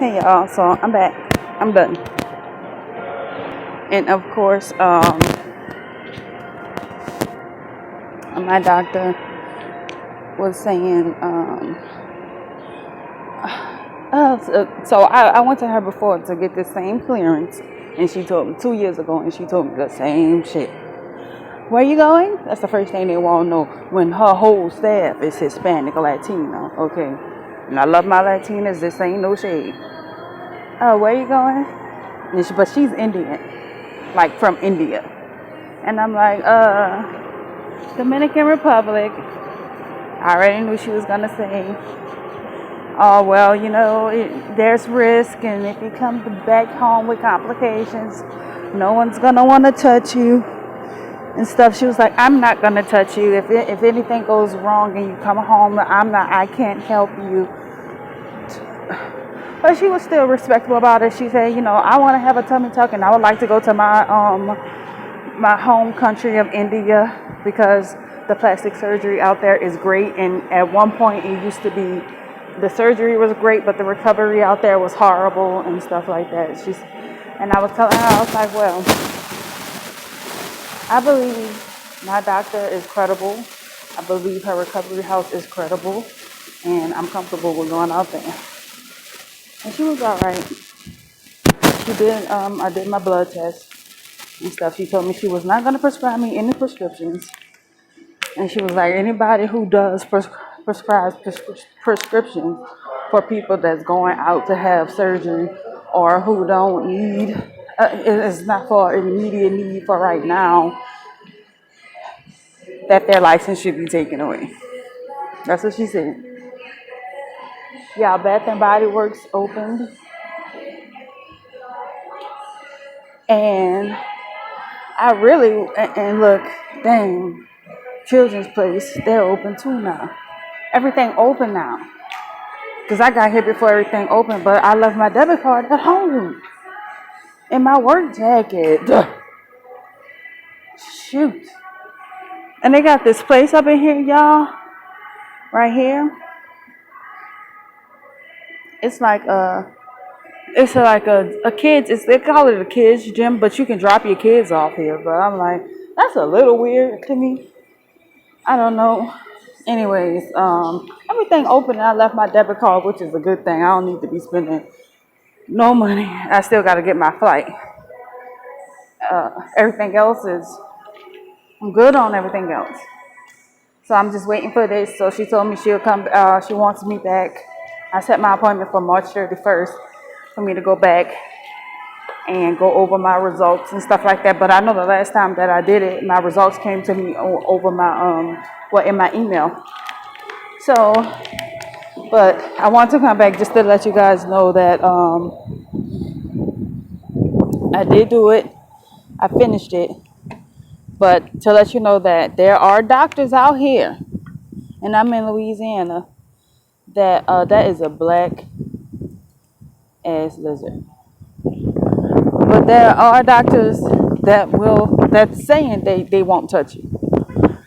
Hey y'all, so I'm back. I'm done. And of course, my doctor was saying, so I went to her before to get the same clearance, and she told me 2 years ago, and she told me the same shit. Where you going? That's the first thing they want to know when her whole staff is Hispanic or Latino. Okay, and I love my Latinas. This ain't no shade. Oh, where you going? But she's Indian, like from India. And I'm like, Dominican Republic. I already knew she was gonna say, oh, well, there's risk, and if you come back home with complications, no one's gonna wanna touch you and stuff. She was like, I'm not gonna touch you. If anything goes wrong and you come home, I can't help you. But she was still respectful about it. She said, I want to have a tummy tuck, and I would like to go to my home country of India, because the plastic surgery out there is great. And at one point, it used to be the surgery was great, but the recovery out there was horrible and stuff like that. And I was telling her, I was like, well, I believe my doctor is credible. I believe her recovery house is credible, and I'm comfortable with going out there. And she was all right. She did, I did my blood test and stuff. She told me she was not going to prescribe me any prescriptions. And she was like, anybody who does prescribe prescriptions for people that's going out to have surgery or who don't need, it's not for immediate need for right now, that their license should be taken away. That's what she said. Yeah, Bath and Body Works opened. And and look, dang, Children's Place, they're open too now. Everything open now. Because I got here before everything opened, but I left my debit card at home in my work jacket. Shoot. And they got this place up in here, y'all, right here. It's like a kids, they call it a kids gym, but you can drop your kids off here. But I'm like, that's a little weird to me. I don't know. Anyways, everything open, and I left my debit card, which is a good thing. I don't need to be spending no money. I still got to get my flight. Everything else I'm good on everything else. So I'm just waiting for this. So she told me she'll come, she wants me back. I set my appointment for March 31st for me to go back and go over my results and stuff like that. But I know the last time that I did it, my results came to me over my, in my email. So, but I want to come back just to let you guys know that I did do it. I finished it. But to let you know that there are doctors out here, and I'm in Louisiana, that is a black ass lizard. But there are doctors that's saying they won't touch you.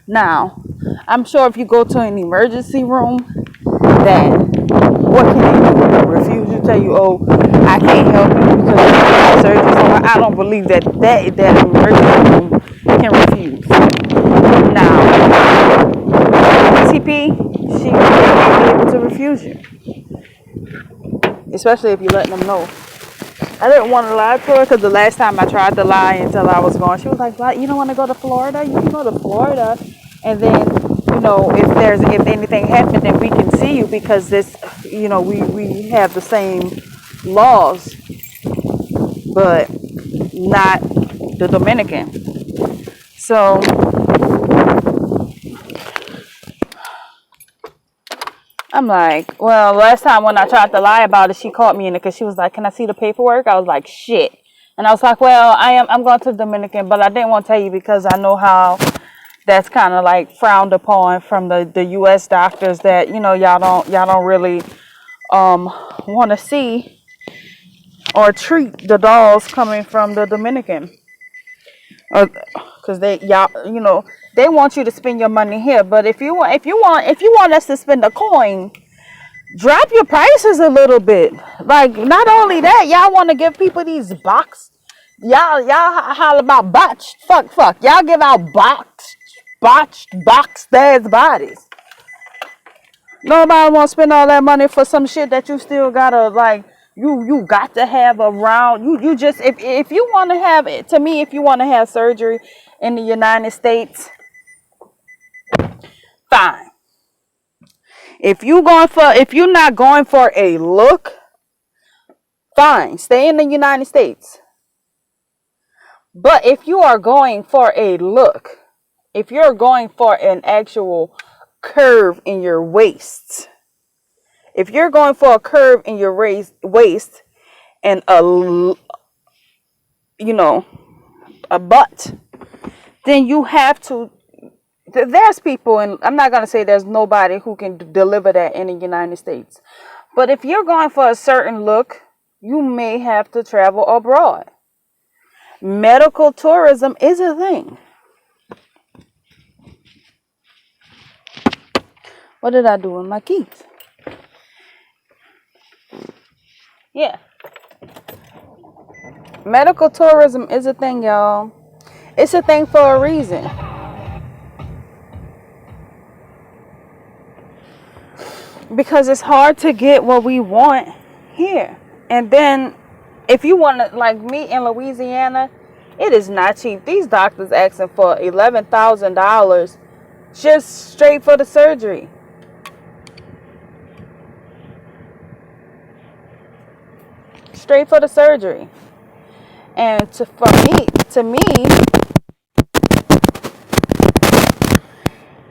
Now, I'm sure if you go to an emergency room, that what can they do? Refuse you, tell you, oh, I can't help you because you have surgery. So I don't believe that emergency room can refuse. Now, PCP, she may be able to refuse you, especially if you let them know. I didn't want to lie to her, because the last time I tried to lie until I was gone, she was like, "You don't want to go to Florida? You can go to Florida, and then, if anything happened, then we can see you, because this, we have the same laws, but not the Dominican." So I'm like, well, last time when I tried to lie about it, she caught me in it, because she was like, "Can I see the paperwork?" I was like, shit. And I was like, well, I'm going to the Dominican, but I didn't want to tell you because I know how that's kind of like frowned upon from the U.S. doctors, that, y'all don't really want to see or treat the dolls coming from the Dominican. Because they want you to spend your money here. But if you want us to spend a coin, Drop your prices a little bit. Like, not only that, y'all want to give people these box. Y'all holler about botched. Fuck. Y'all give out botched, boxed ass bodies. Nobody want to spend all that money for some shit that you still gotta like. You got to have around. You just if you want to have it. To me, if you want to have surgery in the United States, fine. If you're not going for a look, fine. Stay in the United States. But if you are going for a look, if you're going for an actual curve in your waist, if you're going for a curve in your waist and a butt, then you have to. There's people, and I'm not gonna say there's nobody who can deliver that in the United States. But if you're going for a certain look, you may have to travel abroad. Medical tourism is a thing. What did I do with my keys? Yeah. Medical tourism is a thing, y'all. It's a thing for a reason. Because it's hard to get what we want here. And then if you want to, like me in Louisiana, it is not cheap. These doctors asking for $11,000 just straight for the surgery. Straight for the surgery. And to me,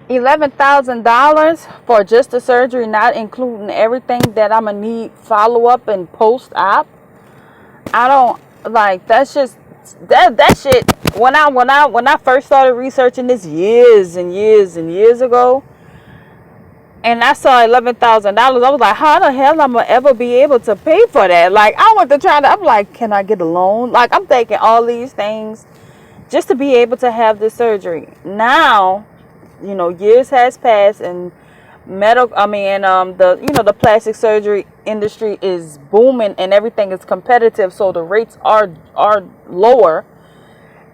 $11,000 for just the surgery, not including everything that I'm gonna need follow up and post op. I don't like that's just that shit. When I first started researching this years and years ago, and I saw $11,000, I was like, how the hell am I ever be able to pay for that? Like, I went to try to. I'm like, can I get a loan? Like, I'm thinking all these things just to be able to have this surgery. Now, years has passed, and the plastic surgery industry is booming, and everything is competitive, so the rates are lower.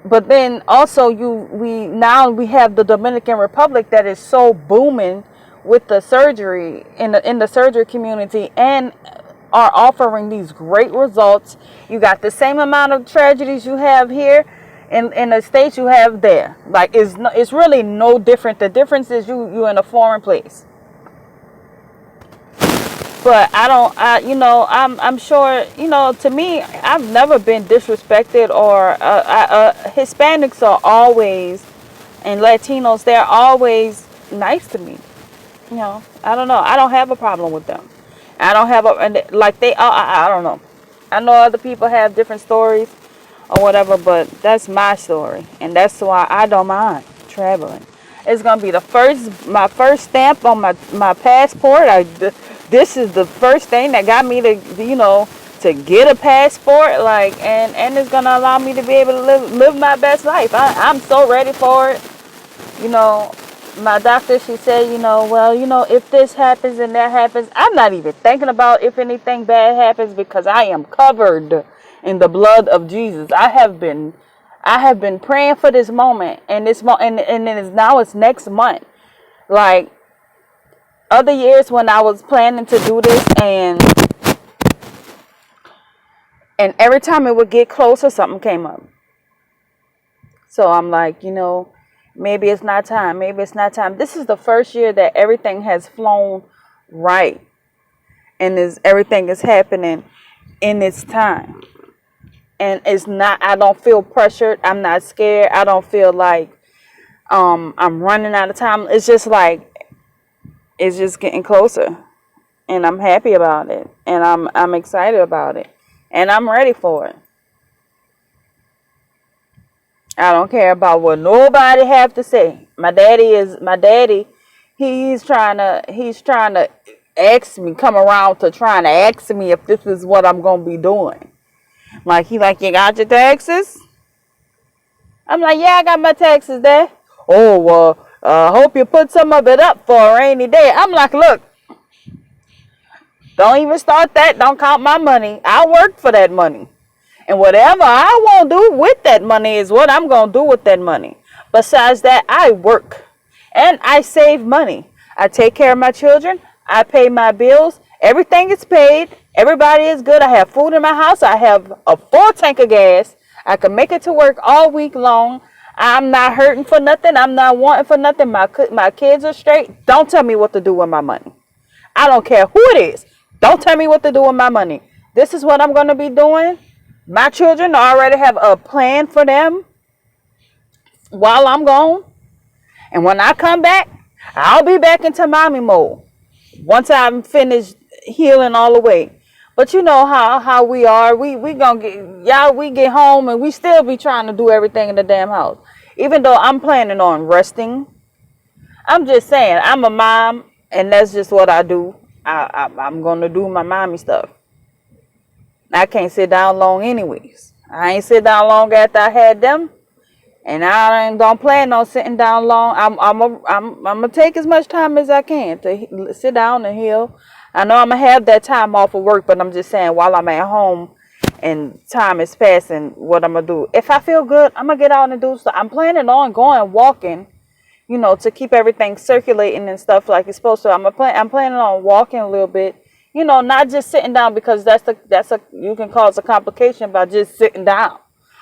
But then also we have the Dominican Republic that is so booming with the surgery in the surgery community, and are offering these great results. You got the same amount of tragedies you have here in the States you have there. Like, it's really no different. The difference is you in a foreign place. But I'm sure, to me, I've never been disrespected, or Hispanics are always, and Latinos, they're always nice to me. I don't know. I don't have a problem with them. I don't have I don't know. I know other people have different stories or whatever, but that's my story, and that's why I don't mind traveling. It's gonna be my first stamp on my passport. This is the first thing that got me to get a passport, like, and it's gonna allow me to be able to live my best life. I'm so ready for it. My doctor, she said, if this happens and that happens, I'm not even thinking about if anything bad happens, because I am covered in the blood of Jesus. I have been praying for this moment, and now it's next month. Like, other years when I was planning to do this, and every time it would get closer, something came up. So I'm like, maybe it's not time. Maybe it's not time. This is the first year that everything has flown right, and everything is happening in its time. And it's not. I don't feel pressured. I'm not scared. I don't feel like I'm running out of time. It's just like it's just getting closer, and I'm happy about it, and I'm excited about it, and I'm ready for it. I don't care about what nobody have to say. My daddy. He's trying to come around to trying to ask me if this is what I'm gonna be doing. Like, you got your taxes? I'm like, yeah, I got my taxes there. Oh, well, hope you put some of it up for a rainy day. I'm like, look, Don't even start that. Don't count my money. I work for that money. And whatever I want to do with that money is what I'm going to do with that money. Besides that, I work and I save money. I take care of my children. I pay my bills. Everything is paid. Everybody is good. I have food in my house. I have a full tank of gas. I can make it to work all week long. I'm not hurting for nothing. I'm not wanting for nothing. My kids are straight. Don't tell me what to do with my money. I don't care who it is. Don't tell me what to do with my money. This is what I'm going to be doing. My children already have a plan for them while I'm gone. And when I come back, I'll be back into mommy mode once I'm finished healing all the way. But you know how we are. We gonna get y'all. We get home and we still be trying to do everything in the damn house. Even though I'm planning on resting, I'm just saying I'm a mom, and that's just what I do. I'm gonna do my mommy stuff. I can't sit down long anyways. I ain't sit down long after I had them, and I ain't don't plan on sitting down long. I'm gonna take as much time as I can to sit down and heal. I know I'm gonna have that time off of work, but I'm just saying while I'm at home and time is passing, what I'm gonna do. If I feel good, I'm gonna get out and do stuff. I'm planning on going walking, to keep everything circulating and stuff like it's supposed to. I'm planning on walking a little bit, not just sitting down, because you can cause a complication by just sitting down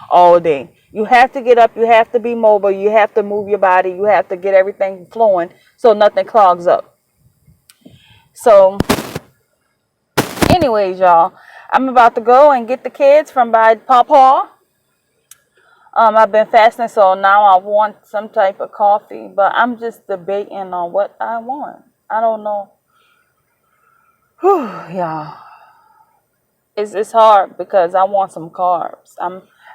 all day. You have to get up, you have to be mobile, you have to move your body, you have to get everything flowing so nothing clogs up. So anyways, y'all, I'm about to go and get the kids from by Pawpaw. I've been fasting, so now I want some type of coffee, but I'm just debating on what I want. I don't know. Whew, y'all. It's hard because I want some carbs.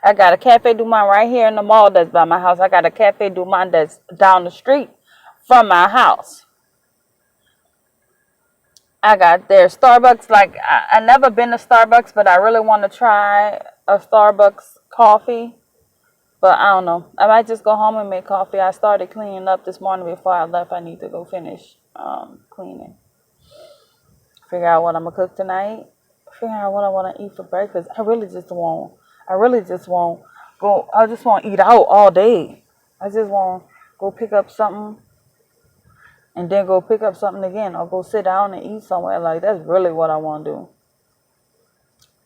I got a Cafe Du Monde right here in the mall that's by my house. I got a Cafe Du Monde that's down the street from my house. There's Starbucks. Like I never been to Starbucks, but I really want to try a Starbucks coffee. But I don't know. I might just go home and make coffee. I started cleaning up this morning before I left. I need to go finish cleaning. Figure out what I'm gonna cook tonight. Figure out what I want to eat for breakfast. I just want go. I just want to eat out all day. I just want to go pick up something and then go pick up something again, or go sit down and eat somewhere. Like that's really what I want to do.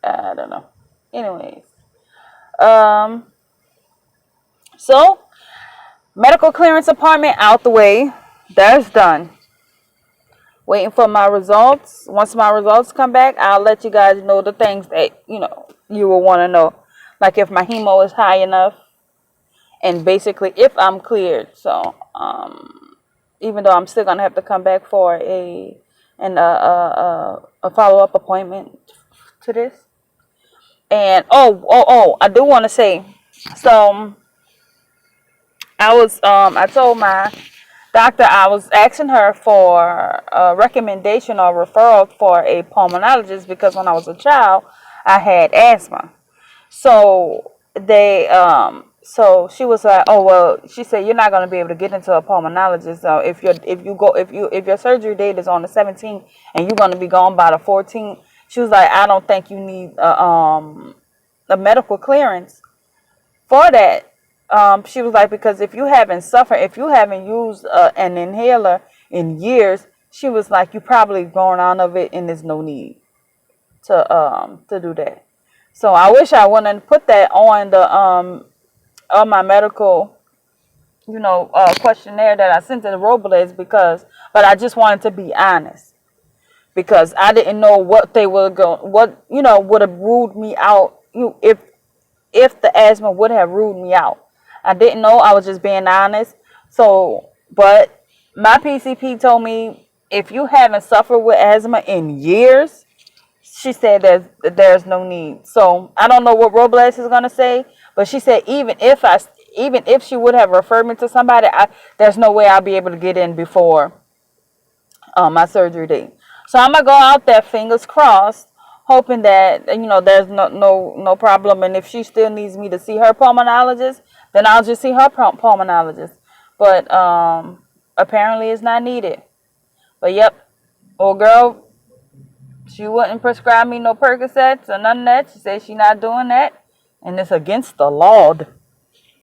I don't know. Anyways, so medical clearance appointment out the way. That's done. Waiting for my results. Once my results come back, I'll let you guys know the things that, you will want to know. Like if my hemo is high enough, and basically if I'm cleared. So, even though I'm still going to have to come back for a follow-up appointment to this. And, I do want to say, so I told my doctor I was asking her for a recommendation or referral for a pulmonologist because when I was a child, I had asthma. So so she was like, oh well, she said you're not going to be able to get into a pulmonologist. So if your surgery date is on the 17th and you're going to be gone by the 14th, she was like, I don't think you need a medical clearance for that. She was like, because if you haven't used an inhaler in years, she was like, you probably grown out of it and there's no need to do that. So I wish I wouldn't put that on the on my medical, questionnaire that I sent to the NOLA'S but I just wanted to be honest because I didn't know what they would would have ruled me out if the asthma would have ruled me out. I didn't know. I was just being honest. So, but my PCP told me if you haven't suffered with asthma in years, she said there's no need. So I don't know what NOLA'S is gonna say, but she said even if she would have referred me to somebody, there's no way I'll be able to get in before my surgery date. So I'm gonna go out there, fingers crossed, hoping that there's no problem. And if she still needs me to see her pulmonologist, then I'll just see her pulmonologist. But apparently it's not needed. But yep, old girl, She wouldn't prescribe me no Percocets or none of that. She said she not doing that. And it's against the law